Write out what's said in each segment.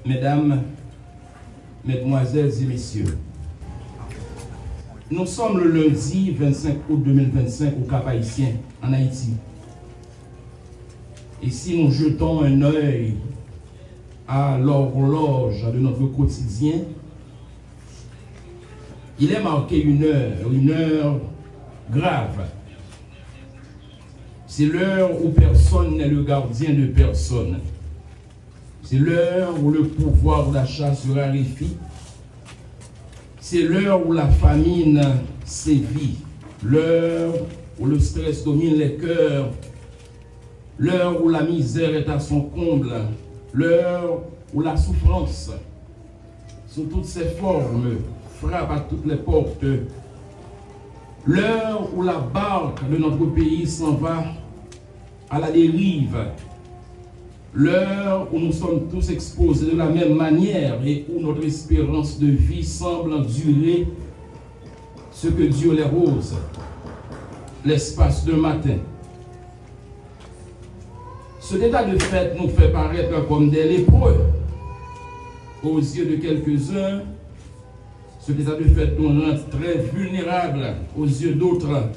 Mesdames, Mesdemoiselles et Messieurs, nous sommes le lundi 25 août 2025 au Cap-Haïtien, en Haïti. Et si nous jetons un œil à l'horloge de notre quotidien, il est marqué une heure grave. C'est l'heure où personne n'est le gardien de personne. C'est l'heure où le pouvoir d'achat se raréfie. C'est l'heure où la famine sévit. L'heure où le stress domine les cœurs. L'heure où la misère est à son comble. L'heure où la souffrance, sous toutes ses formes, frappe à toutes les portes. L'heure où la barque de notre pays s'en va à la dérive. L'heure où nous sommes tous exposés de la même manière et où notre espérance de vie semble durer ce que Dieu les rose, l'espace d'un matin. Cet état de fait nous fait paraître comme des lépreux aux yeux de quelques-uns. Cet état de fait nous rend très vulnérables aux yeux d'autres.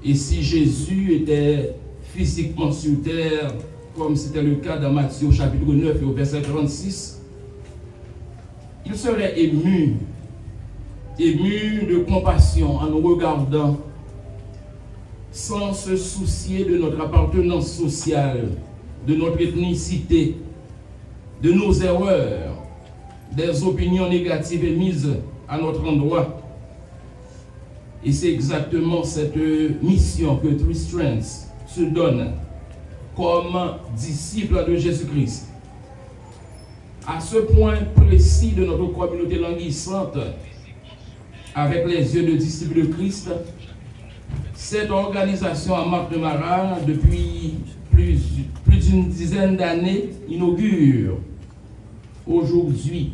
Et si Jésus était physiquement sur terre, comme c'était le cas dans Matthieu chapitre 9 et au verset 36, il serait ému de compassion en nous regardant, sans se soucier de notre appartenance sociale, de notre ethnicité, de nos erreurs, des opinions négatives émises à notre endroit. Et c'est exactement cette mission que Three Strands se donne comme disciple de Jésus-Christ. À ce point précis de notre communauté languissante, avec les yeux de disciples de Christ, cette organisation à Marc-de-Marin, depuis plus d'une dizaine d'années, inaugure aujourd'hui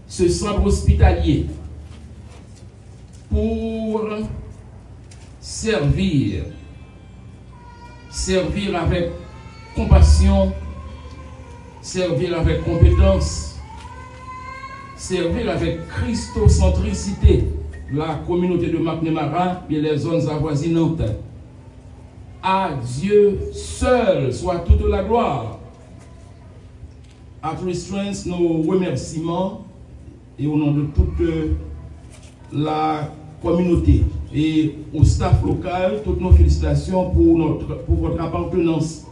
ce centre hospitalier pour servir avec compassion, servir avec compétence, servir avec christocentricité la communauté de Marc-de-Marin et les zones avoisinantes. À Dieu seul soit toute la gloire. À Three Strands, nos remerciements et au nom de toute la communauté et au staff local, toutes nos félicitations pour votre appartenance.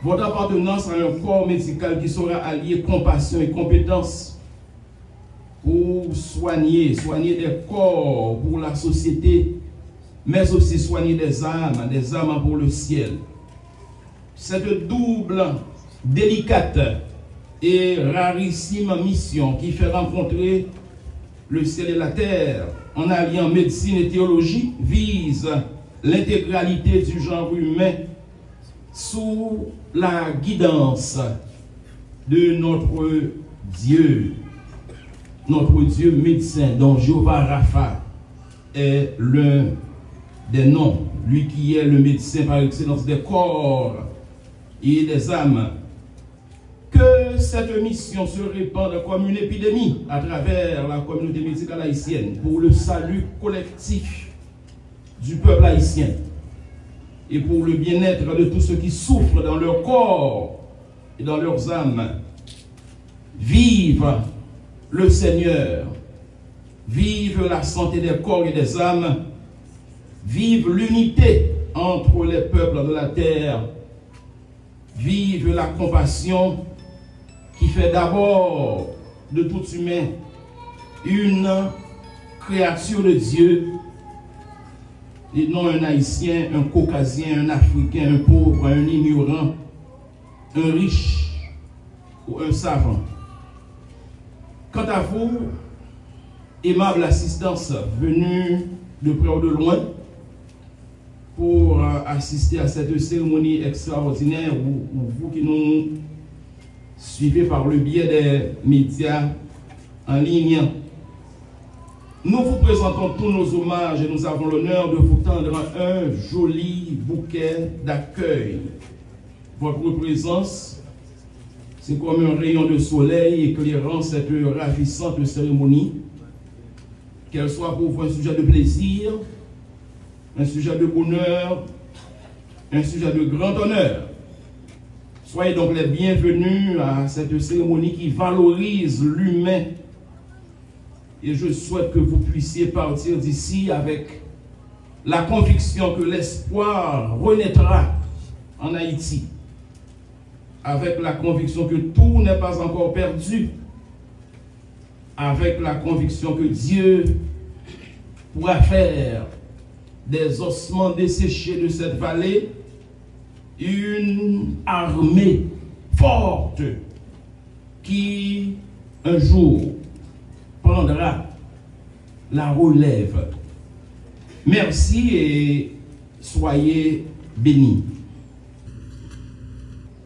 Votre appartenance à un corps médical qui sera allié compassion et compétence pour soigner des corps pour la société, mais aussi soigner des âmes pour le ciel. Cette double, délicate et rarissime mission qui fait rencontrer le ciel et la terre en alliant médecine et théologie vise l'intégralité du genre humain sous la guidance de notre Dieu médecin, dont Jéhovah Rapha est l'un des noms, lui qui est le médecin par excellence des corps et des âmes. Que cette mission se répande comme une épidémie à travers la communauté médicale haïtienne pour le salut collectif du peuple haïtien et pour le bien-être de tous ceux qui souffrent dans leur corps et dans leurs âmes. Vive le Seigneur, vive la santé des corps et des âmes, vive l'unité entre les peuples de la terre, vive la compassion qui fait d'abord de tout humain une créature de Dieu et non un Haïtien, un Caucasien, un Africain, un pauvre, un ignorant, un riche ou un savant. Quant à vous, aimable assistance venue de près ou de loin pour assister à cette cérémonie extraordinaire, ou vous qui nous suivez par le biais des médias en ligne, nous vous présentons tous nos hommages et nous avons l'honneur de vous tendre un joli bouquet d'accueil. Votre présence C'est comme un rayon de soleil éclairant cette ravissante cérémonie. Qu'elle soit pour vous un sujet de plaisir, un sujet de bonheur, un sujet de grand honneur. Soyez donc les bienvenus à cette cérémonie qui valorise l'humain. Et je souhaite que vous puissiez partir d'ici avec la conviction que l'espoir renaîtra en Haïti. Avec la conviction que tout n'est pas encore perdu. Avec la conviction que Dieu pourra faire des ossements desséchés de cette vallée une armée forte qui un jour prendra la relève. Merci et soyez bénis.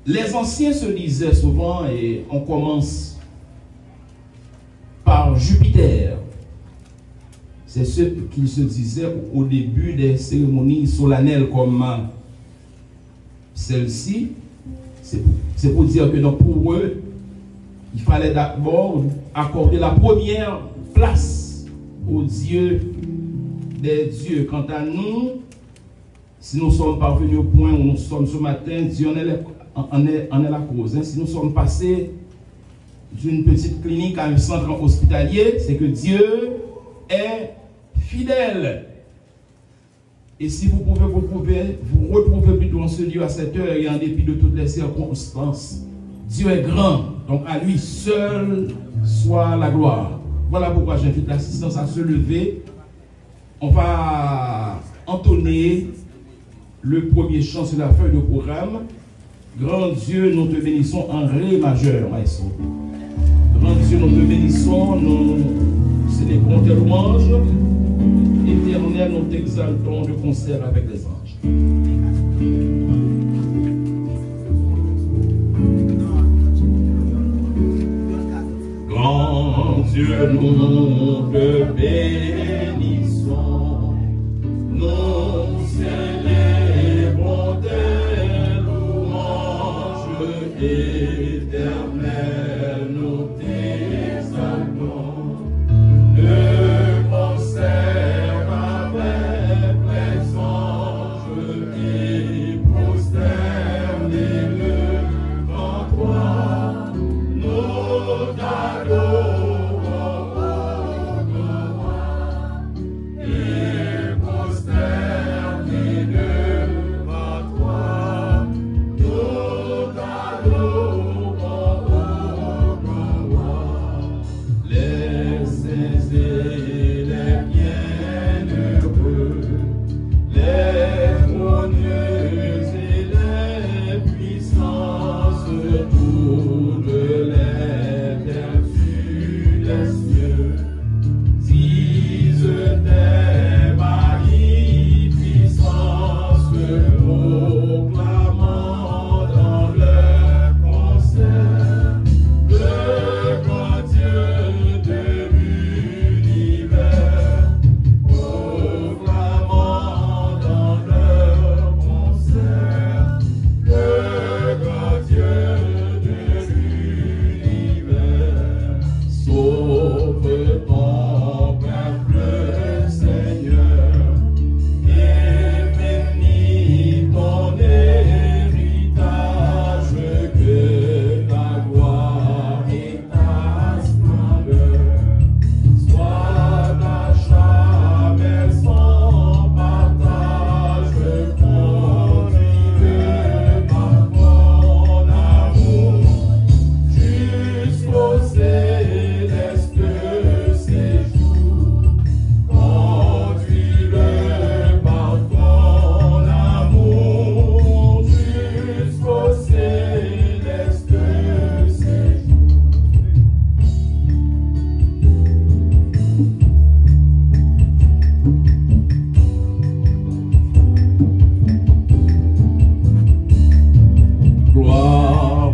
Les anciens se disaient souvent, et on commence par Jupiter. C'est ce qu'ils se disaient au début des cérémonies solennelles comme celle-ci. C'est pour dire que donc pour eux, il fallait d'abord accorder la première place au Dieu des dieux. Quant à nous, si nous sommes parvenus au point où nous sommes ce matin, Dieu en est la cause. Si nous sommes passés d'une petite clinique à un centre hospitalier, c'est que Dieu est fidèle. Et si vous pouvez vous retrouver plutôt en ce lieu à cette heure et en dépit de toutes les circonstances, Dieu est grand, donc à lui seul soit la gloire. Voilà pourquoi j'invite l'assistance à se lever. On va entonner le premier chant sur la feuille de programme. Grand Dieu, nous te bénissons en Ré majeur, maestro. Grand Dieu, nous te bénissons, nous célébrons tes louanges. Éternel, nous t'exaltons de concert avec les anges. Grand Dieu, nous te bénissons, nous célébrons tes louanges, éternel, nous t'exaltons de concert avec les anges et prosternés devant toi, nous t'adorons, roi, et prosternés devant toi, nous t'adorons, roi. Les saints et les bienheureux, les trôneuses et les puissances, toutes les vertus des cieux, disent tes magnificences, proclamant dans leur concert le grand Dieu de l'univers, proclamant dans leur concert le grand Dieu de l'univers. Sauve ton peuple, Seigneur, et bénis ton héritage, que ta gloire et ta splendeur soient à jamais sans partage, conduis-le par ton amour jusqu'au céleste séjour. Conduis-le par ton amour jusqu'au céleste séjour. Gloire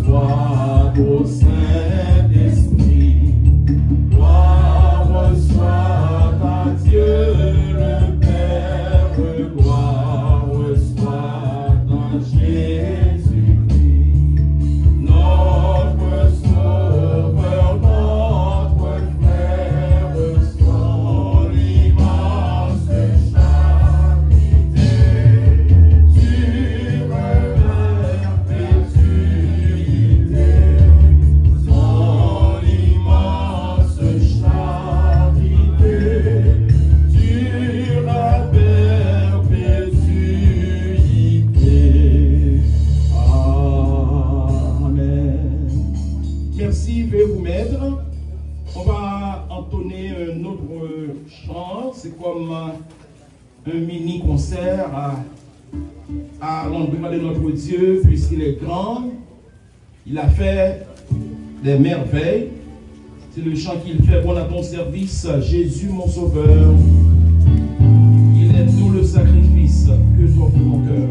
soit au Saint-Esprit, gloire soit à Dieu le Père, gloire soit à Jésus-Christ, notre veuillez vous mettre. On va entonner un autre chant. C'est comme un mini-concert à l'endroit de notre Dieu, puisqu'il est grand. Il a fait des merveilles. C'est le chant qu'il fait. Bon à ton service, Jésus mon sauveur. Il est tout le sacrifice que t'offre mon cœur.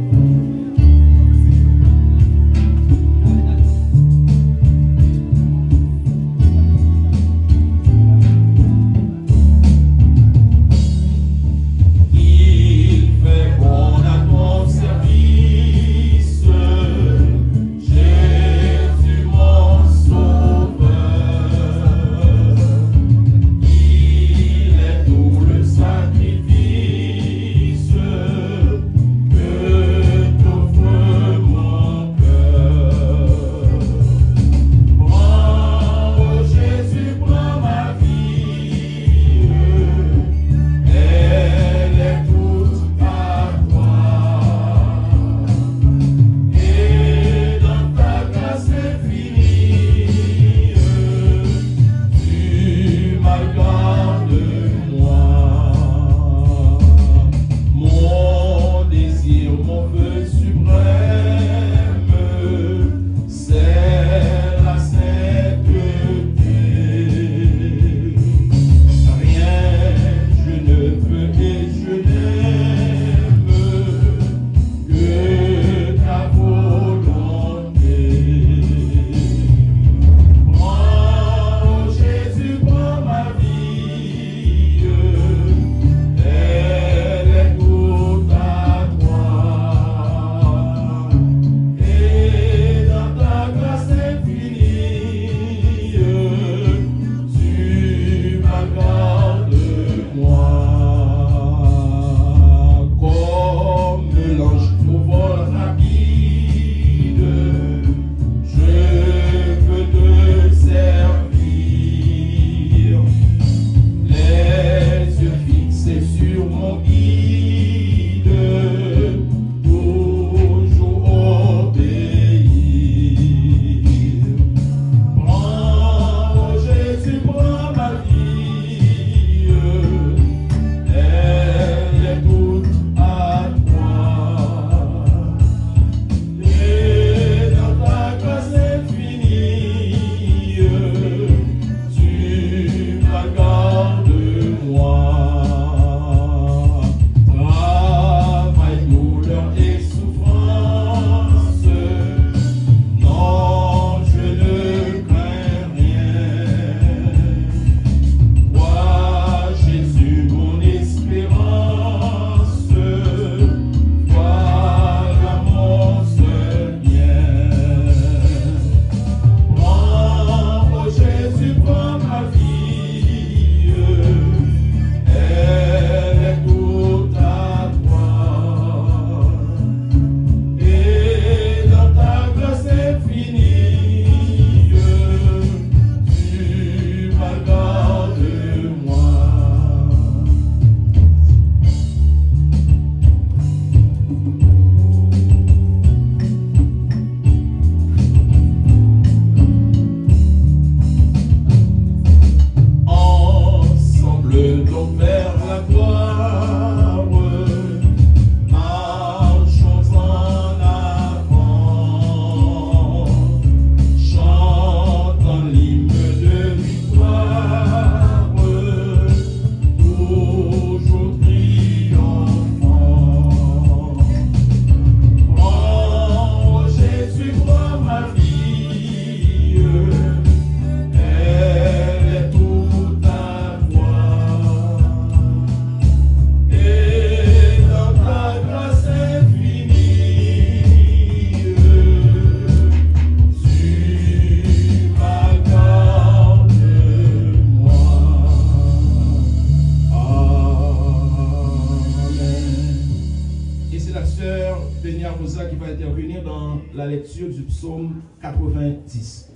la lecture du psaume 90.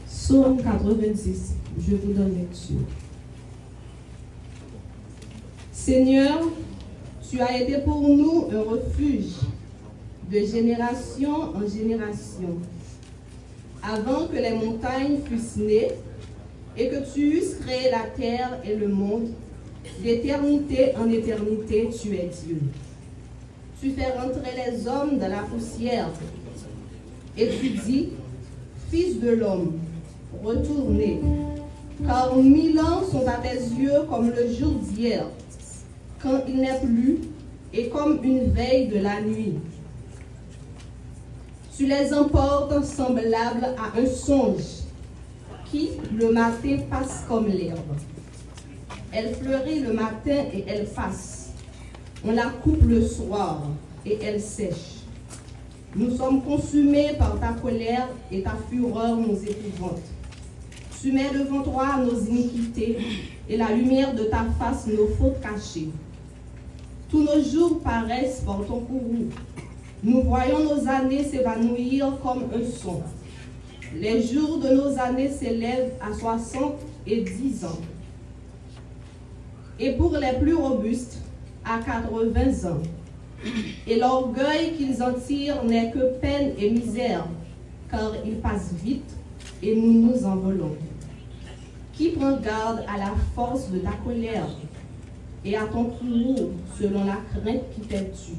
Psaume 90, je vous donne lecture. Seigneur, tu as été pour nous un refuge de génération en génération. avant que les montagnes fussent nées, et que tu eusses créé la terre et le monde, d'éternité en éternité, tu es Dieu. Tu fais rentrer les hommes dans la poussière, et tu dis, Fils de l'homme, retournez, car 1000 ans sont à tes yeux comme le jour d'hier, quand il n'est plus, et comme une veille de la nuit. Tu les emportes semblables à un songe, qui, le matin, passe comme l'herbe. Elle fleurit le matin et elle passe. On la coupe le soir et elle sèche. Nous sommes consumés par ta colère et ta fureur nous épouvante. Tu mets devant toi nos iniquités et la lumière de ta face nos fautes cachées. Tous nos jours paraissent par ton courroux. Nous voyons nos années s'évanouir comme un son. Les jours de nos années s'élèvent à 70 ans. Et pour les plus robustes, à 80 ans. Et l'orgueil qu'ils en tirent n'est que peine et misère, car ils passent vite et nous nous envolons. Qui prend garde à la force de ta colère et à ton courroux selon la crainte qui t'est tue?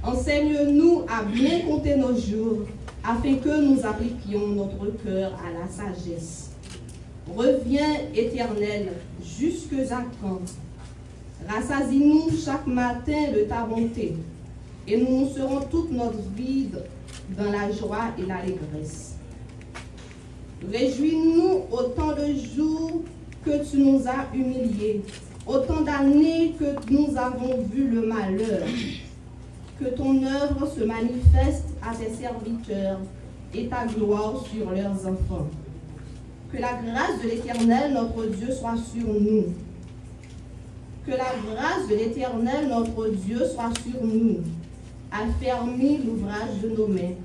Enseigne-nous à bien compter nos jours, afin que nous appliquions notre cœur à la sagesse. Reviens, Éternel, jusque à quand? Rassasie-nous chaque matin de ta bonté, et nous serons toute notre vie dans la joie et l'allégresse. Réjouis-nous autant de jours que tu nous as humiliés, autant d'années que nous avons vu le malheur. Que ton œuvre se manifeste à tes serviteurs et ta gloire sur leurs enfants. Que la grâce de l'Éternel, notre Dieu, soit sur nous. Que la grâce de l'Éternel, notre Dieu, soit sur nous. Affermis l'ouvrage de nos mains.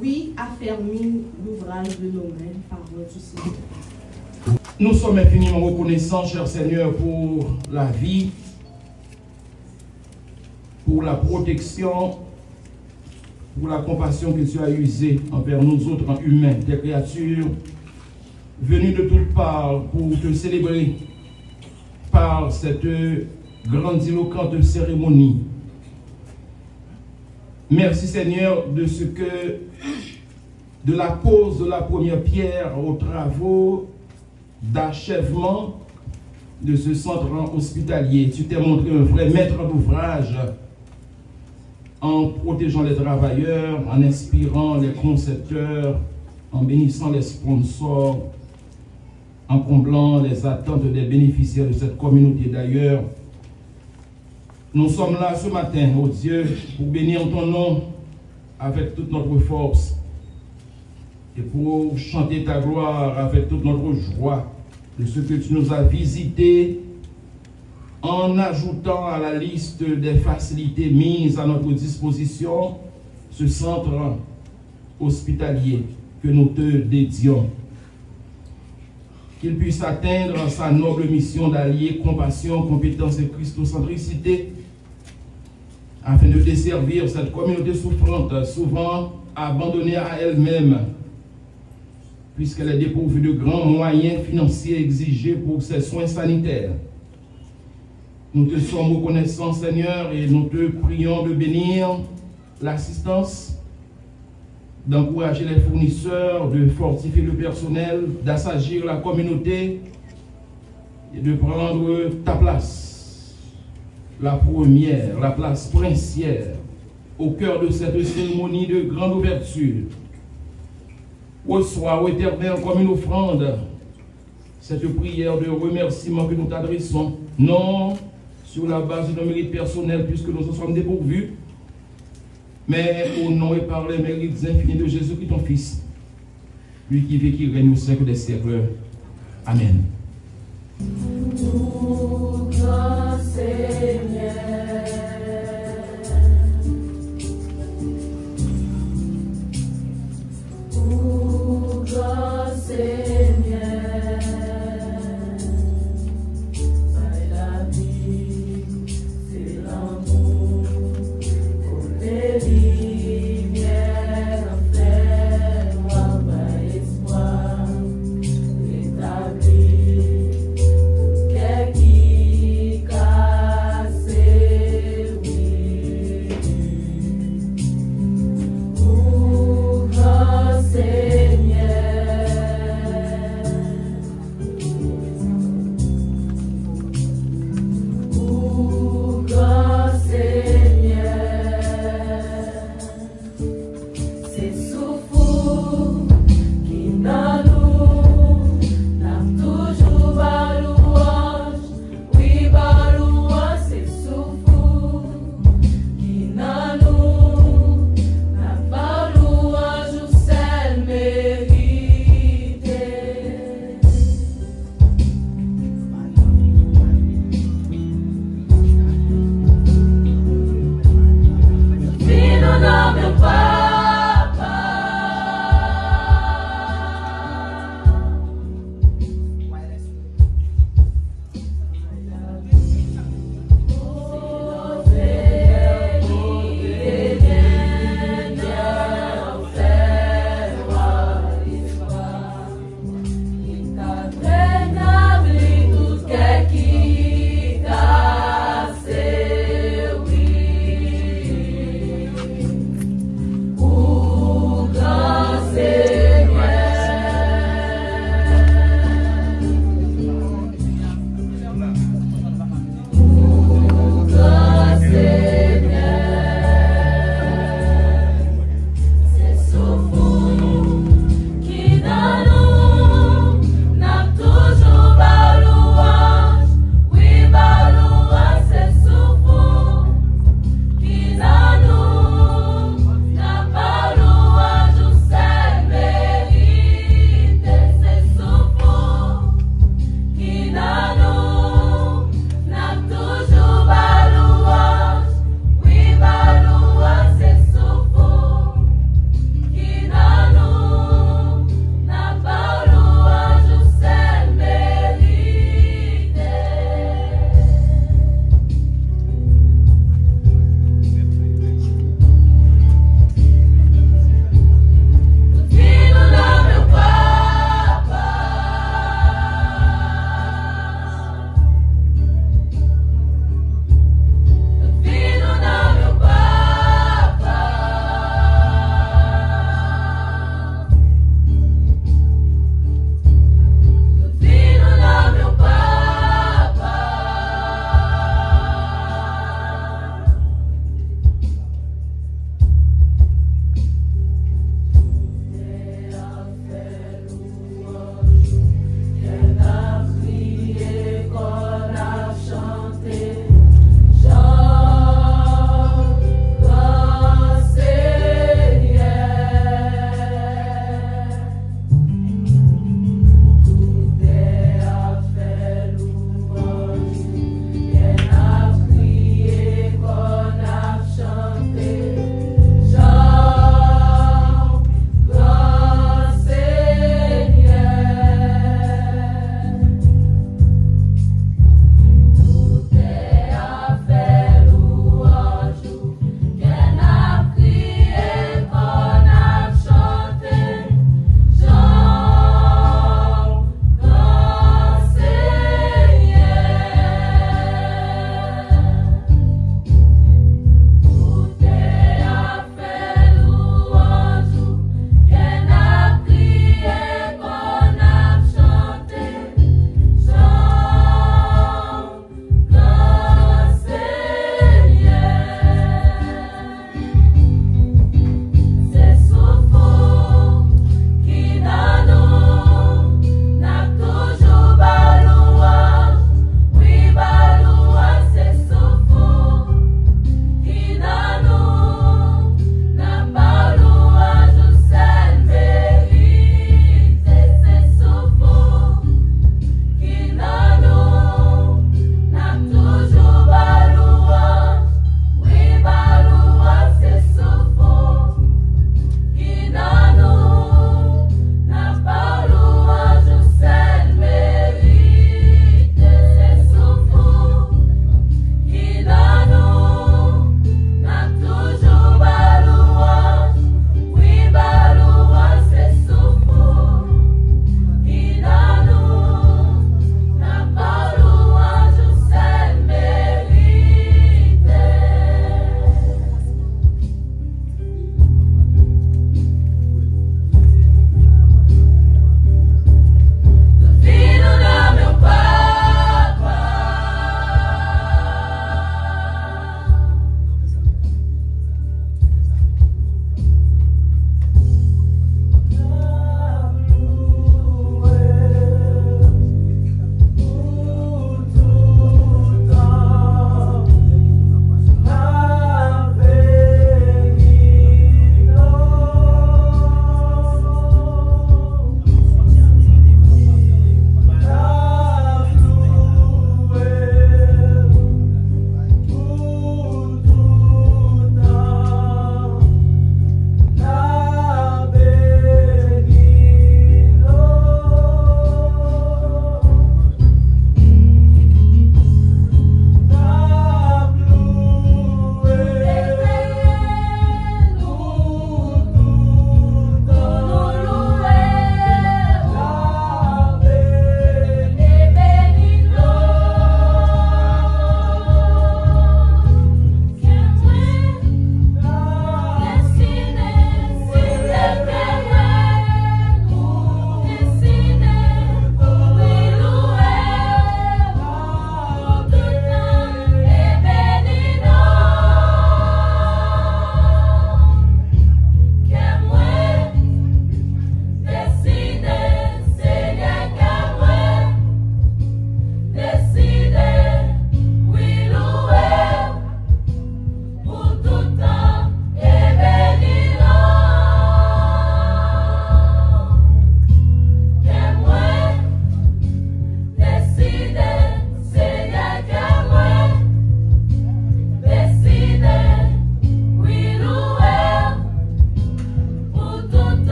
Oui, affermis l'ouvrage de nos mains. Parole du Seigneur. Nous sommes infiniment reconnaissants, cher Seigneur, pour la vie, pour la protection, pour la compassion que tu as usée envers nous autres humains, tes créatures, venues de toutes parts pour te célébrer par cette grandiloquente cérémonie. Merci Seigneur de la pose de la première pierre aux travaux d'achèvement de ce centre hospitalier. Tu t'es montré un vrai maître d'ouvrage en protégeant les travailleurs, en inspirant les concepteurs, en bénissant les sponsors, en comblant les attentes des bénéficiaires de cette communauté. D'ailleurs, nous sommes là ce matin, ô Dieu, pour bénir ton nom avec toute notre force et pour chanter ta gloire avec toute notre joie de ce que tu nous as visité, en ajoutant à la liste des facilités mises à notre disposition ce centre hospitalier que nous te dédions. Qu'il puisse atteindre sa noble mission d'allier compassion, compétence et christocentricité afin de desservir cette communauté souffrante, souvent abandonnée à elle-même, puisqu'elle est dépourvue de grands moyens financiers exigés pour ses soins sanitaires. Nous te sommes reconnaissants, Seigneur, et nous te prions de bénir l'assistance, d'encourager les fournisseurs, de fortifier le personnel, d'assagir la communauté et de prendre ta place, la première, la place princière, au cœur de cette cérémonie de grande ouverture. Reçois, ô Éternel, comme une offrande, cette prière de remerciement que nous t'adressons, non sur la base de nos mérites personnels, puisque nous en sommes dépourvus, mais au nom et par les mérites infinis de Jésus-Christ, ton Fils, lui qui vit, qui règne au siècle des siècles. Amen. Lumière en fait, moi.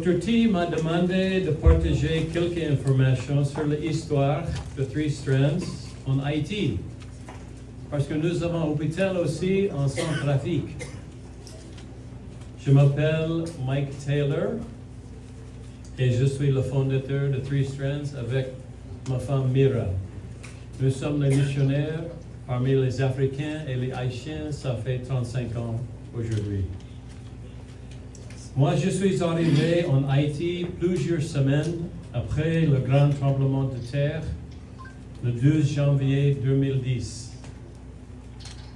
Dr. T m'a demandé de partager quelques informations sur l'histoire de Three Strands en Haïti, parce que nous avons un hôpital aussi en Centrafrique. Je m'appelle Mike Taylor et je suis le fondateur de Three Strands avec ma femme Mira. Nous sommes les missionnaires parmi les Africains et les Haïtiens, ça fait 35 ans aujourd'hui. Moi, je suis arrivé en Haïti plusieurs semaines après le grand tremblement de terre, le 12 janvier 2010.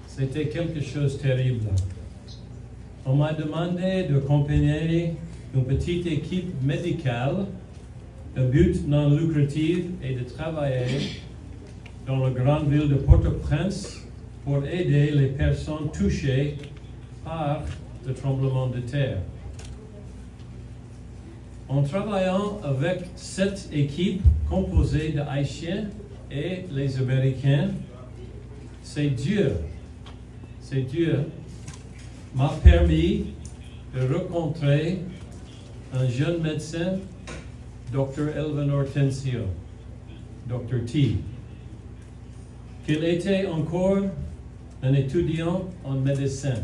C'était quelque chose de terrible. On m'a demandé d'accompagner une petite équipe médicale, de but non lucratif, et de travailler dans la grande ville de Port-au-Prince pour aider les personnes touchées par le tremblement de terre. En travaillant avec cette équipe composée de Haïtiens et les Américains, c'est Dieu m'a permis de rencontrer un jeune médecin, Dr. Elvin Hortensio, Dr. T, qu'il était encore un étudiant en médecine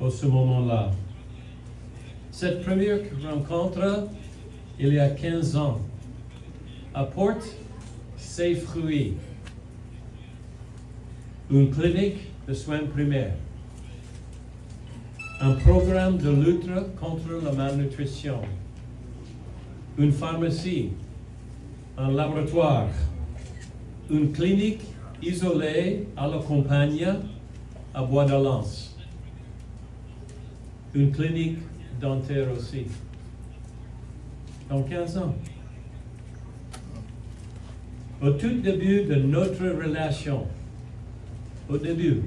à ce moment-là. Cette première rencontre, il y a 15 ans, apporte ses fruits. Une clinique de soins primaires, un programme de lutte contre la malnutrition, une pharmacie, un laboratoire, une clinique isolée à la campagne à Bois-d'Alance, une clinique dentaire aussi. Dans 15 ans. Au tout début de notre relation, au début,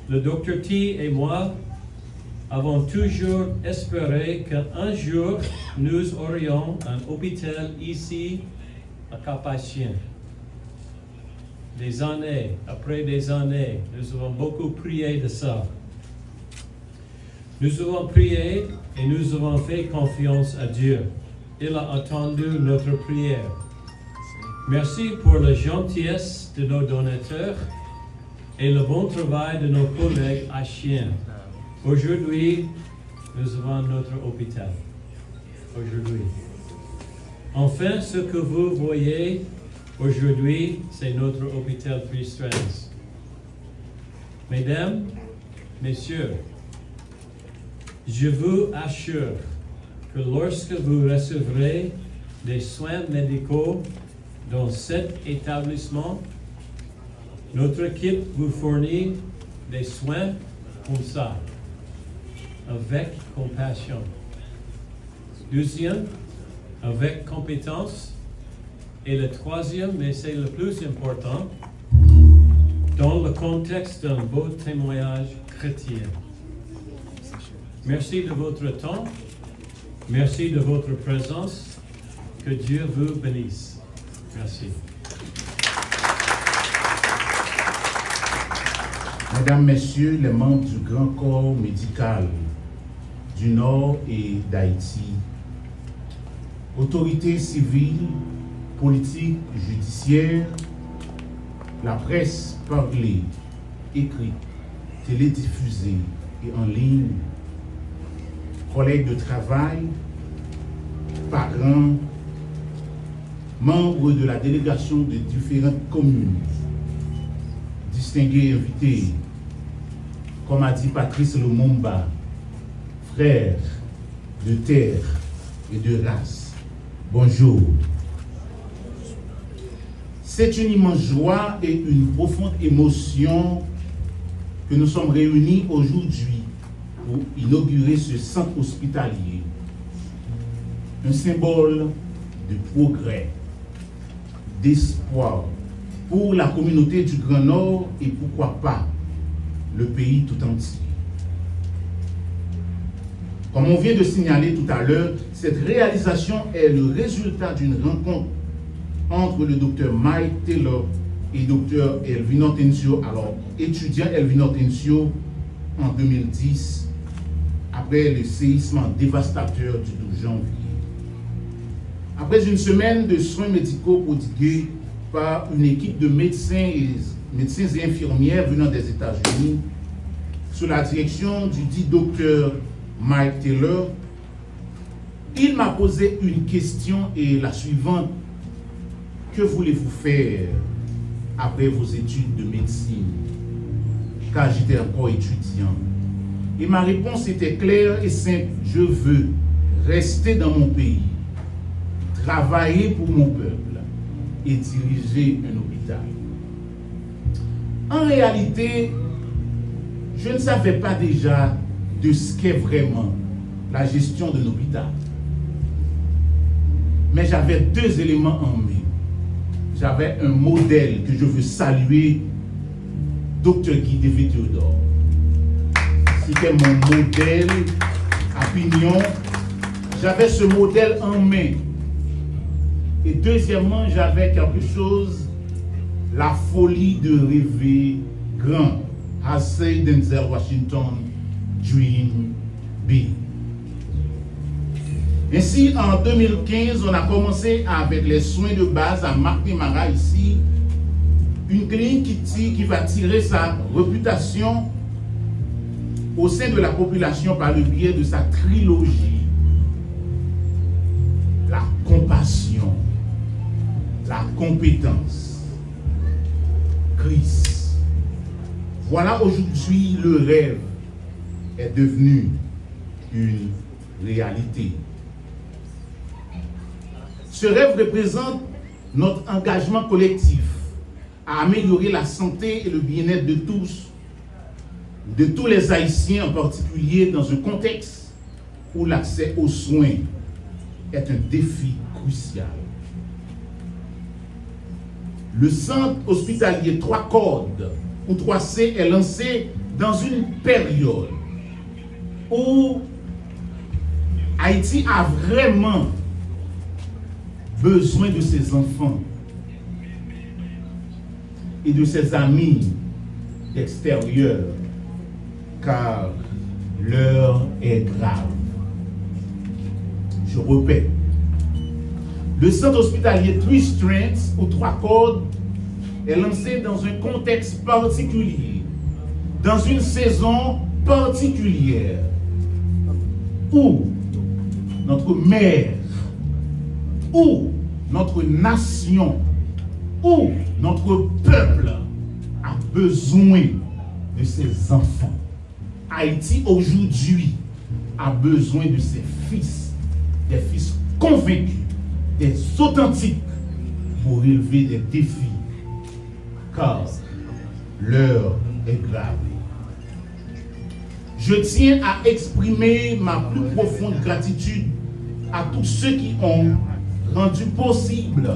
le Dr. T et moi avons toujours espéré qu'un jour nous aurions un hôpital ici à Cap-Haïtien. Des années, après des années, nous avons beaucoup prié de ça. Nous avons prié et nous avons fait confiance à Dieu. Il a entendu notre prière. Merci pour la gentillesse de nos donateurs et le bon travail de nos collègues haïtiens. Aujourd'hui, nous avons notre hôpital. Aujourd'hui. Enfin, ce que vous voyez aujourd'hui, c'est notre hôpital Three Strands. Mesdames, Messieurs, je vous assure que lorsque vous recevrez des soins médicaux dans cet établissement, notre équipe vous fournit des soins comme ça, avec compassion. Deuxième, avec compétence. Et le troisième, mais c'est le plus important, dans le contexte d'un beau témoignage chrétien. Merci de votre temps. Merci de votre présence. Que Dieu vous bénisse. Merci. Mesdames, Messieurs, les membres du Grand Corps médical du Nord et d'Haïti, autorités civiles, politiques, judiciaires, la presse parlée, écrite, télédiffusée et en ligne, collègues de travail, parents, membres de la délégation de différentes communes, distingués invités, comme a dit Patrice Lumumba, frères de terre et de race, bonjour. C'est une immense joie et une profonde émotion que nous sommes réunis aujourd'hui pour inaugurer ce centre hospitalier, un symbole de progrès, d'espoir pour la communauté du Grand Nord et pourquoi pas le pays tout entier. Comme on vient de signaler tout à l'heure, cette réalisation est le résultat d'une rencontre entre le docteur Mike Taylor et docteur Elvin Hortensio, alors étudiant Elvin Hortensio en 2010, à après le séisme dévastateur du 12 janvier. Après une semaine de soins médicaux prodigués par une équipe de médecins et infirmières venant des États-Unis, sous la direction du dit docteur Mike Taylor, il m'a posé une question et la suivante: que voulez-vous faire après vos études de médecine? Car j'étais encore étudiant. Et ma réponse était claire et simple: je veux rester dans mon pays, travailler pour mon peuple et diriger un hôpital. En réalité, je ne savais pas déjà de ce qu'est vraiment la gestion d'un hôpital. Mais j'avais deux éléments en main. J'avais un modèle que je veux saluer, Dr. Guy David Théodore. C'était mon modèle à Pignon. J'avais ce modèle en main. Et deuxièmement, j'avais quelque chose, la folie de rêver grand. As said Denzel Washington, dream big. Ainsi, en 2015, on a commencé avec les soins de base à Marc-Démara ici, une clinique qui va tirer sa réputation au sein de la population par le biais de sa trilogie: la compassion, la compétence, Christ. Voilà, aujourd'hui, le rêve est devenu une réalité. Ce rêve représente notre engagement collectif à améliorer la santé et le bien-être de tous les Haïtiens en particulier, dans un contexte où l'accès aux soins est un défi crucial. Le centre hospitalier 3 cordes ou 3C est lancé dans une période où Haïti a vraiment besoin de ses enfants et de ses amis d'extérieur, car l'heure est grave. Je répète, le centre hospitalier 3 Strengths ou 3 cordes est lancé dans un contexte particulier, dans une saison particulière, où notre mère, où notre nation, où notre peuple a besoin de ses enfants. Haïti aujourd'hui a besoin de ses fils, des fils convaincus, des authentiques, pour relever des défis, car l'heure est grave. Je tiens à exprimer ma plus profonde gratitude à tous ceux qui ont rendu possible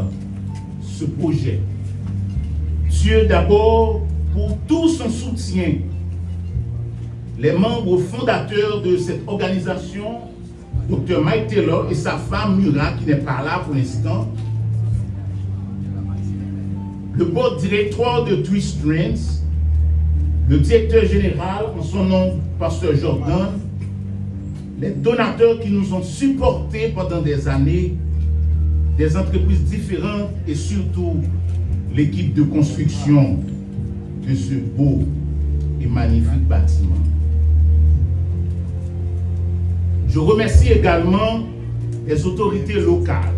ce projet. Dieu d'abord pour tout son soutien. Les membres fondateurs de cette organisation, Dr. Mike Taylor et sa femme Mura, qui n'est pas là pour l'instant, le board directoire de 3 Strengths, le directeur général, en son nom, Pasteur Jordan, les donateurs qui nous ont supportés pendant des années, des entreprises différentes et surtout l'équipe de construction de ce beau et magnifique bâtiment. Je remercie également les autorités locales,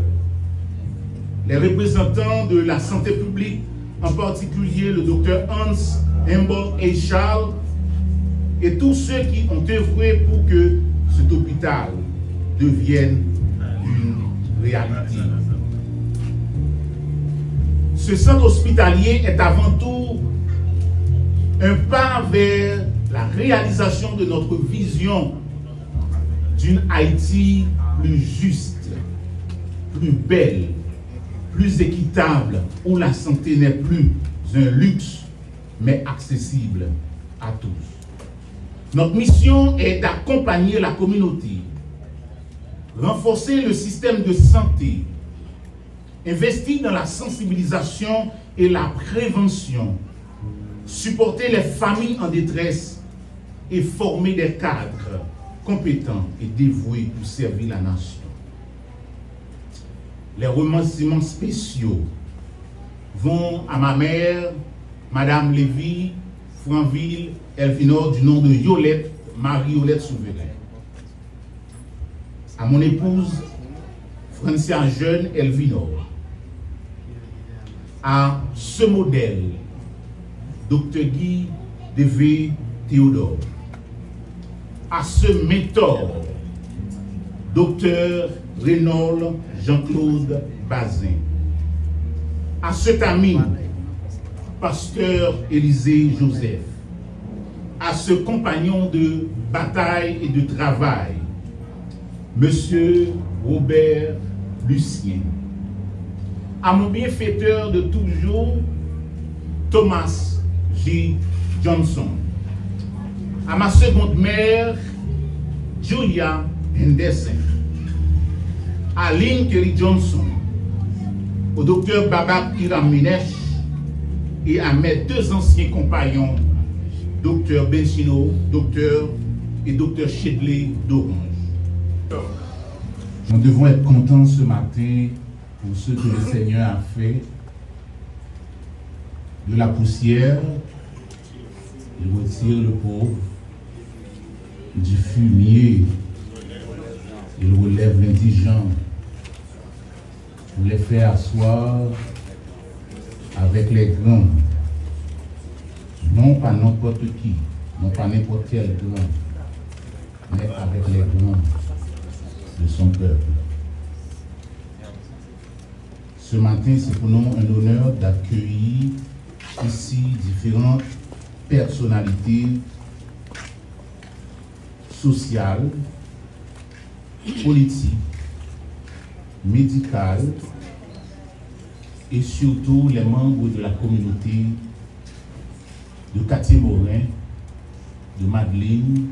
les représentants de la santé publique, en particulier le docteur Hans Humboldt et Charles, et tous ceux qui ont œuvré pour que cet hôpital devienne une réalité. Ce centre hospitalier est avant tout un pas vers la réalisation de notre vision d'une Haïti plus juste, plus belle, plus équitable, où la santé n'est plus un luxe, mais accessible à tous. Notre mission est d'accompagner la communauté, renforcer le système de santé, investir dans la sensibilisation et la prévention, supporter les familles en détresse et former des cadres compétent et dévoué pour servir la nation. Les remerciements spéciaux vont à ma mère, Madame Lévy, Franville, Elvinor, du nom de Yolette, Marie-Yolette Souverain. À mon épouse, Francia Jeune Elvinor. À ce modèle, Dr Guy D.V. Théodore. À ce mentor, Dr Reynold Jean-Claude Bazin. À cet ami, Pasteur Élisée Joseph. À ce compagnon de bataille et de travail, Monsieur Robert Lucien. À mon bienfaiteur de toujours, Thomas J. Johnson. À ma seconde mère, Julia Henderson. À Lynn Kelly Johnson. Au docteur Babak Iram Minesh et à mes deux anciens compagnons, docteur Benchino, docteur et docteur Shedley d'Orange. Nous devons être contents ce matin pour ce que le Seigneur a fait. De la poussière, il retire le pauvre. Du fumier, il relève l'indigent. Pour les faire asseoir avec les grands. Non pas n'importe qui, non pas n'importe quel grand, mais avec les grands de son peuple. Ce matin, c'est pour nous un honneur d'accueillir ici différentes personnalités sociales, politiques, médicales et surtout les membres de la communauté de Quartier-Morin, de Madeleine,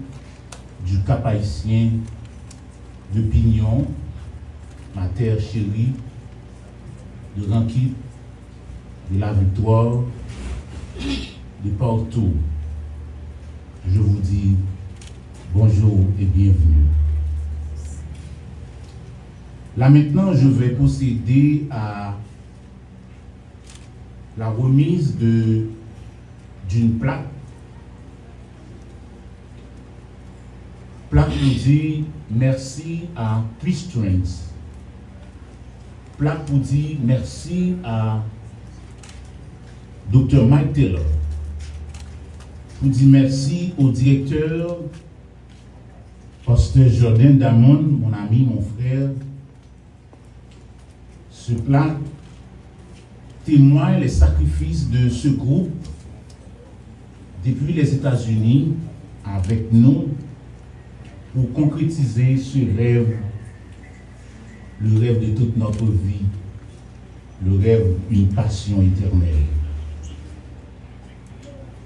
du Cap-Haïtien, de Pignon, ma terre chérie, de Ranquille, de la Victoire, de partout. Je vous dis bonjour et bienvenue. Là maintenant, je vais procéder à la remise d'une plaque. Plaque pour dire merci à Twiststrength. Plaque pour dire merci à Dr. Mike Taylor. Pour dire merci au directeur, Pasteur Jordan Damon, mon ami, mon frère. Ce plaque témoigne les sacrifices de ce groupe depuis les États-Unis avec nous pour concrétiser ce rêve, le rêve de toute notre vie, le rêve d'une passion éternelle.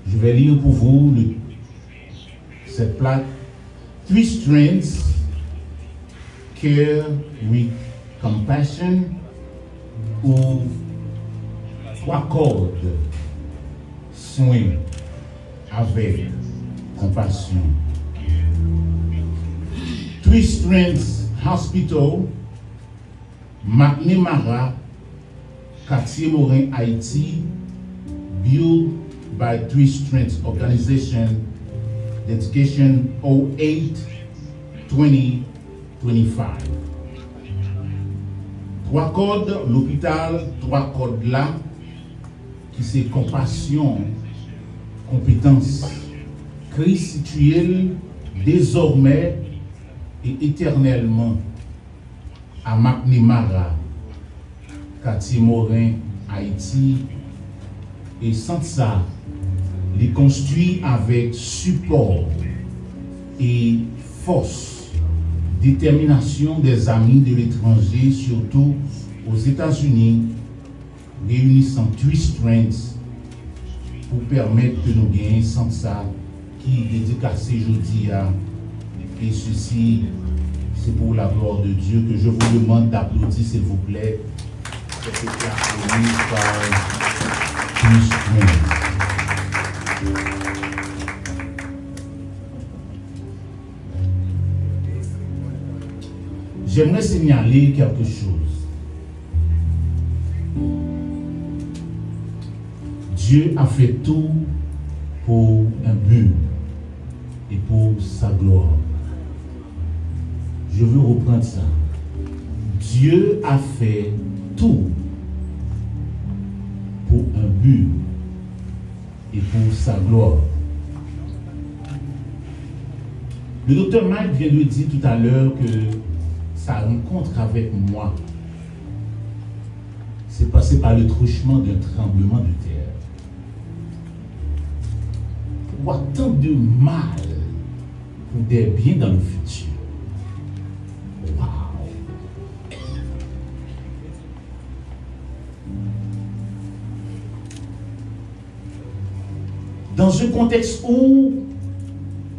Je vais lire pour vous cette plaque. Twiststrength, care with compassion, ou 3 cordes, soin avec compassion. Twiststrength Hospital, McNamara, Quartier-Morin, Haïti, built by Twiststrength Organization, dedication 08-2025. 3 codes, l'hôpital, 3 codes là, qui c'est compassion, compétence, Christ situé désormais et éternellement à McNamara, Quartier-Morin, Haïti, et sans ça, les construit avec support et force, détermination des amis de l'étranger, surtout aux États-Unis, réunissant Twiststrength pour permettre que nous gagnions sans ça qui est dédicacé jeudi à. Et ceci, c'est pour la gloire de Dieu que je vous demande d'applaudir, s'il vous plaît, cette applaudie par Twiststrength. j'aimerais signaler quelque chose. Dieu a fait tout pour un but et pour sa gloire. Je veux reprendre ça. Dieu a fait tout pour un but et pour sa gloire. Le docteur Mike vient de dire tout à l'heure que sa rencontre avec moi s'est passée par le truchement d'un tremblement de terre. Pourquoi tant de mal pour des biens dans le futur? Wow! Dans un contexte où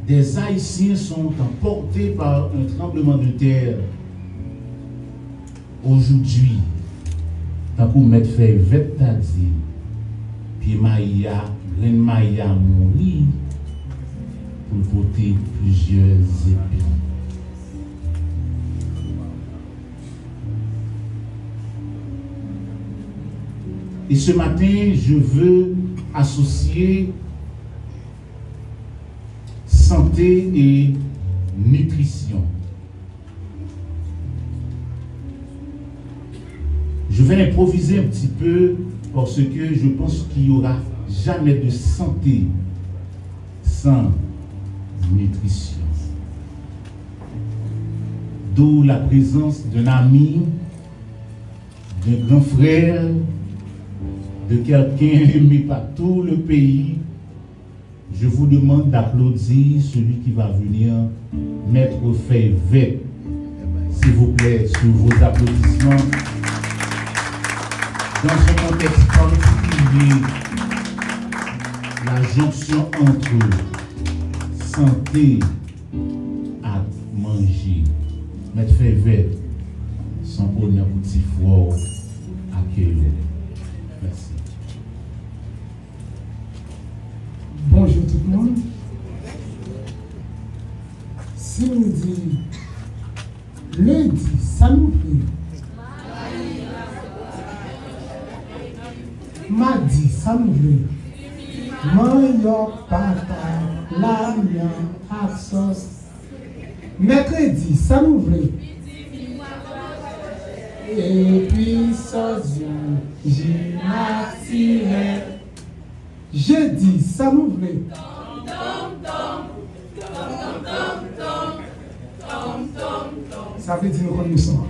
des Haïtiens sont emportés par un tremblement de terre, aujourd'hui, tant pour mettre fait vêtadi, puis Maïa, Reine Maïa mourir pour porter plusieurs épées. Et ce matin, je veux associer santé et nutrition. Je vais improviser un petit peu parce que je pense qu'il n'y aura jamais de santé sans nutrition. D'où la présence d'un ami, d'un grand frère, de quelqu'un aimé par tout le pays. Je vous demande d'applaudir celui qui va venir mettre feuille verte, s'il vous plaît, sur vos applaudissements. Dans un contexte particulier, la jonction entre santé à manger, mettre feuille verte, son honneur petit froid accueillir. Merci. Bonjour tout le monde. Si on dit lundi, ça nous plaît. Mardi, ça nous plaît. Mayo, pata, l'amiant, absence. Mercredi, ça nous plaît. Et puis, sodio, gymnastique. Jeudi, ça nous plaît. Ça veut dire nous connaissons.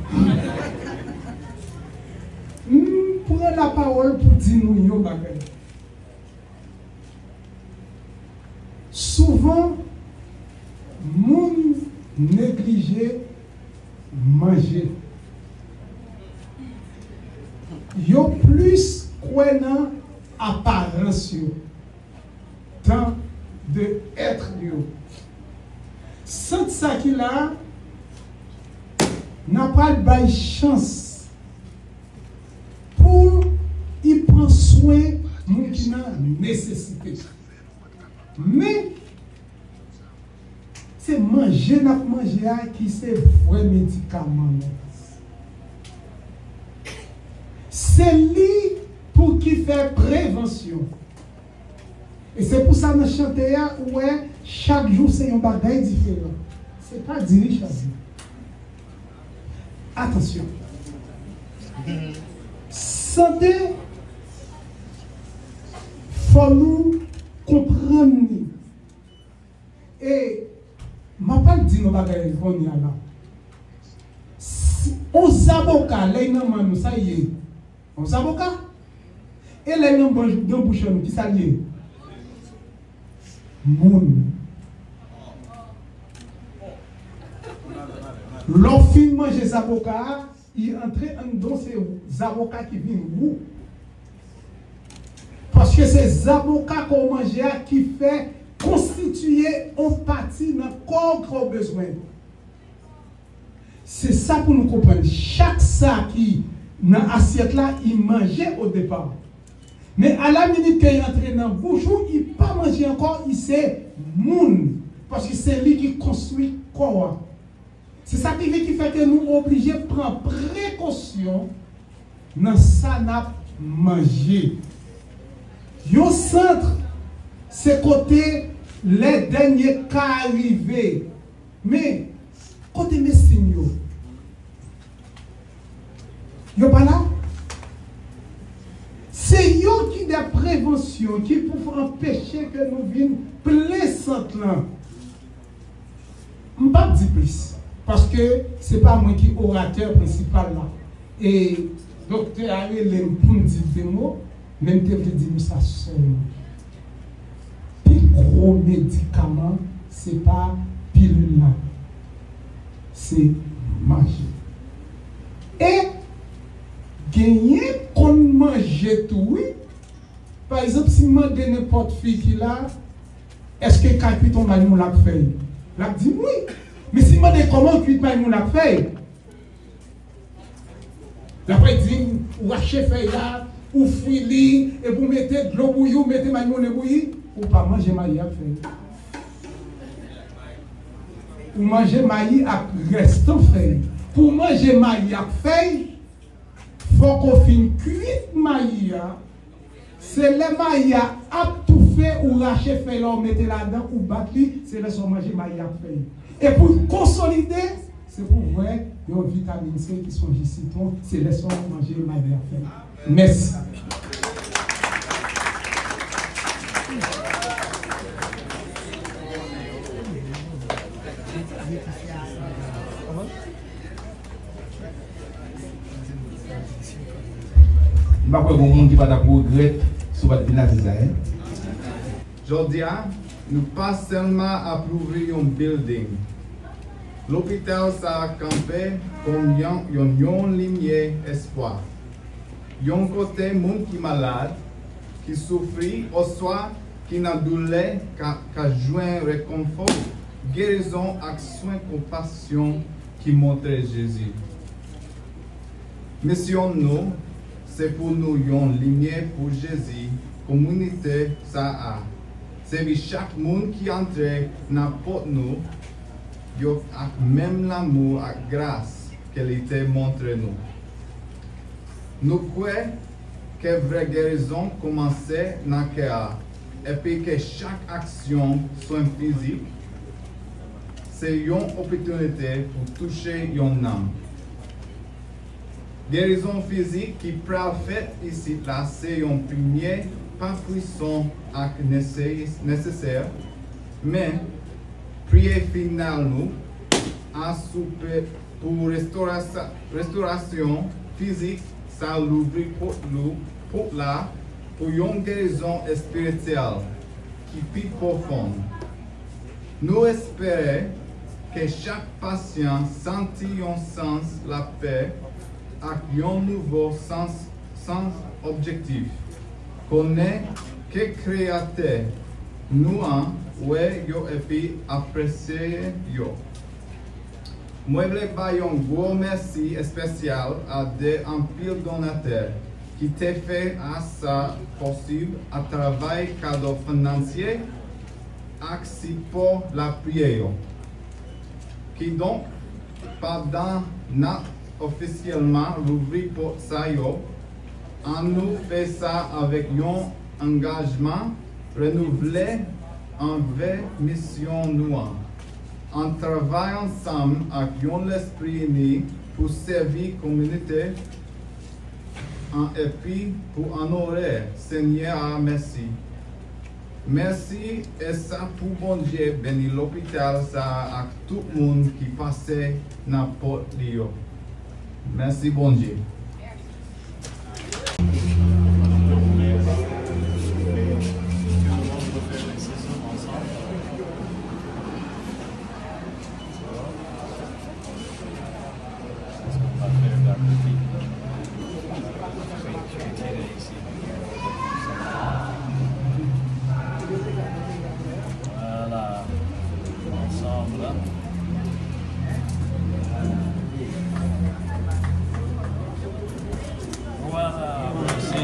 Prenez la parole pour dire nous yon bagay. Souvent, moun néglige manger. Yo plus croyant apparence tant de être yo. Sans ça qu'il a n'a pas de chance pour y prendre soin moun qui n'a nécessité. Mais c'est manger n'a manger qui c'est vrai médicament. C'est lui pour qui fait prévention. Et c'est pour ça que nous chantons ouais, chaque jour c'est un bagage différent. Ce n'est pas dirigé chaque jour. Attention. Santé, il faut nous comprendre. Et je ne vais pas dire nos bagages qu'on y a là. On avocats, les gens, ça y est. On avocats. Et les gens, dans bouche qui ça y est. Moun. L'offre manger les avocats, il entre dans ces avocats qui viennent où? Parce que c'est les avocats qu'on mange qui fait constituer en partie notre corps qu'on a besoin. C'est ça pour nous comprendre. Chaque ça qui dans l'assiette là, il mangeait au départ. Mais à la minute qu'il est entré dans le bouche, il n'a pas mangé encore, il s'est moun. Parce que c'est lui qui construit le corps. C'est ça qui fait que nous obligés de prendre précaution dans ça n'a manger. Yon centre, c'est côté les derniers cas arrivés. Mais, côté mes signaux, yon pas là? C'est yon qui des préventions qui peuvent empêcher que nous venions plein centre là. Je ne vais pas dire plus. Parce que ce n'est pas moi qui est orateur principal là. Et docteur Ariel pour me dire des mots, même te dire ça seulement. Le gros médicament, ce n'est pas pilule là. C'est manger. Et gagner qu'on mange tout, oui. Par exemple, si je demande n'importe qui qui là, est-ce que quand tu tombes à nous la feuille? La dit oui. Mais si je demande comment tu tombes à nous la feuille, la feuille dit, ou hacher feuille là, ou fouiller, et vous mettez de l'eau bouillie, ou mettez ma limonade bouillie, ou pas manger maïs à feuille. Ou manger maïs à restant feuille. Pour manger maïs à feuille, il faut qu'on finisse cuite maïs. C'est les maïs à tout faire ou lâcher feuille là, ou mettez là-dedans, ou battre, c'est les manger maïs à feuille. Et pour consolider, c'est pour voir les vitamines C qui sont ici, c'est les manger maïs à feuille. Merci. Je ne sais pas si monde qui va regretter sur votre vie. Aujourd'hui, nous pas seulement approuver un building. L'hôpital s'est campé comme une lumière espoir. Yon côté monde qui est malade, qui souffre, ou soit qui n'a douleur, qui joint réconfort, guérison, action, compassion qui montre Jésus. Mission nous, c'est pour nous une lumière pour Jésus, communauté ça a. C'est chaque monde qui entre n'importe nous, yo même l'amour et grâce qu'elle était montrée nous. Nous croyons que la vraie guérison commence dans le cœur et puis que chaque action soit physique, c'est une opportunité pour toucher une âme. Guérison physique qui peut faire ici, là, c'est un premier pas puissant et nécessaire, mais prière finale nous, à souper pour restauration physique, ça l'ouvre pour là, pour une guérison spirituelle qui est plus profonde. Nous espérons que chaque patient sente un sens la paix avec un nouveau sens objectif. Connaît que créateur nous avons et puis apprécié yo. Moi, je veux un gros merci spécial à des empiles donateurs qui t'ont fait à ça possible à travers cadeau financier et pour la prière. Qui donc, pendant notre officiellement l'ouvrir pour ça, on nous fait ça avec un engagement renouvelé envers mission nous. On travaille ensemble avec l'esprit uni pour servir la communauté et puis pour honorer Seigneur, merci. Merci et ça pour bon Dieu bénir l'hôpital ça avec tout le monde qui passait dans le porte. Merci bon Dieu. Voilà, ensemble. Voilà, merci.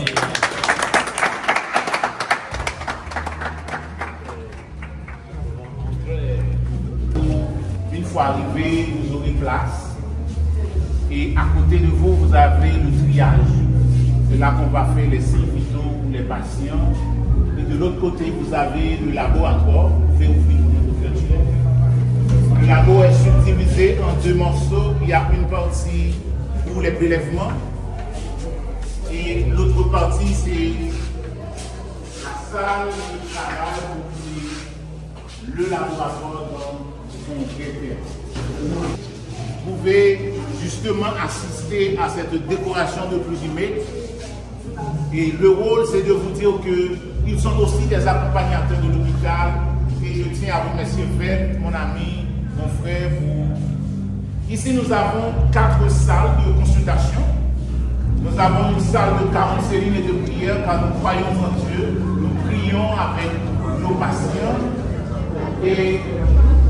Une fois arrivé, nous aurons places. Et à côté de vous, vous avez le triage. C'est là qu'on va faire les signes vitaux pour les patients. Et de l'autre côté, vous avez le laboratoire. Je vais ouvrir l'ouverture. Le labo est subdivisé en deux morceaux. Il y a une partie pour les prélèvements. Et l'autre partie, c'est la salle de travail pour le laboratoire dans son critère. Vous pouvez justement assister à cette décoration de pluvimètre. Et le rôle, c'est de vous dire qu'ils sont aussi des accompagnateurs de l'hôpital. Et je tiens à remercier Fred, mon ami, mon frère. Ici, nous avons 4 salles de consultation. Nous avons une salle de 40 cellules et de prière car nous croyons en Dieu. Nous prions avec nos patients. Et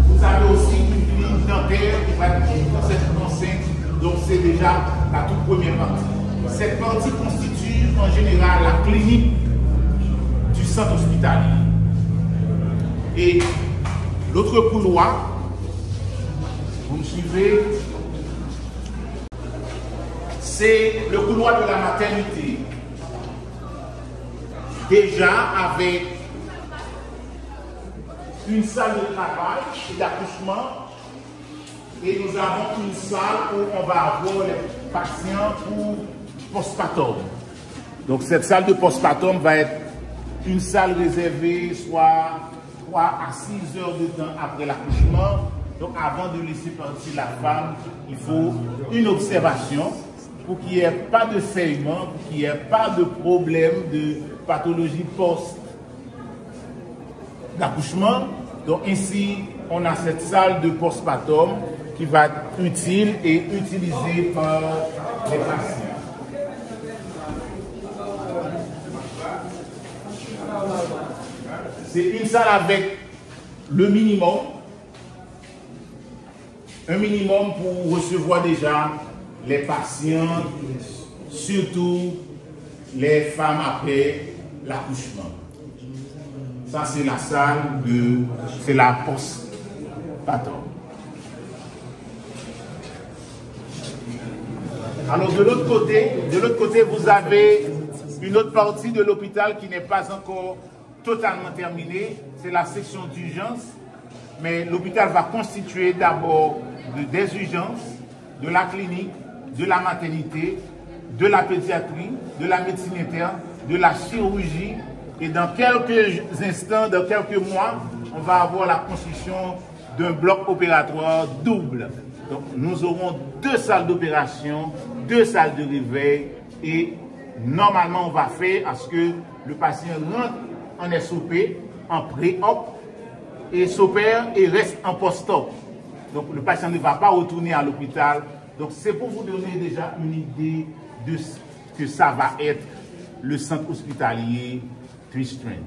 vous avez aussi une clinique dentaire qui va être dans cette enceinte. Donc c'est déjà la toute première partie. Cette partie constitue en général la clinique du centre hospitalier. Et l'autre couloir, vous me suivez, c'est le couloir de la maternité. Déjà avec une salle de travail et d'accouchement. Et nous avons une salle où on va avoir les patients pour postpartum. Donc cette salle de postpartum va être une salle réservée soit 3 à 6 heures de temps après l'accouchement. Donc avant de laisser partir la femme, il faut une observation pour qu'il n'y ait pas de saignement, pour qu'il n'y ait pas de problème de pathologie post-accouchement. Donc ici, on a cette salle de postpartum qui va être utile et utilisée par les patients. C'est une salle avec le minimum, un minimum pour recevoir déjà les patients, surtout les femmes après l'accouchement. Ça, c'est la salle c'est la postpartum. Alors, de l'autre côté, vous avez une autre partie de l'hôpital qui n'est pas encore totalement terminée. C'est la section d'urgence. Mais l'hôpital va constituer d'abord des urgences, de la clinique, de la maternité, de la pédiatrie, de la médecine interne, de la chirurgie. Et dans quelques instants, dans quelques mois, on va avoir la construction d'un bloc opératoire double. Donc nous aurons 2 salles d'opération, 2 salles de réveil et normalement on va faire à ce que le patient rentre en SOP, en pré-op et s'opère et reste en post-op. Donc le patient ne va pas retourner à l'hôpital. Donc c'est pour vous donner déjà une idée de ce que ça va être le centre hospitalier Twist Strength.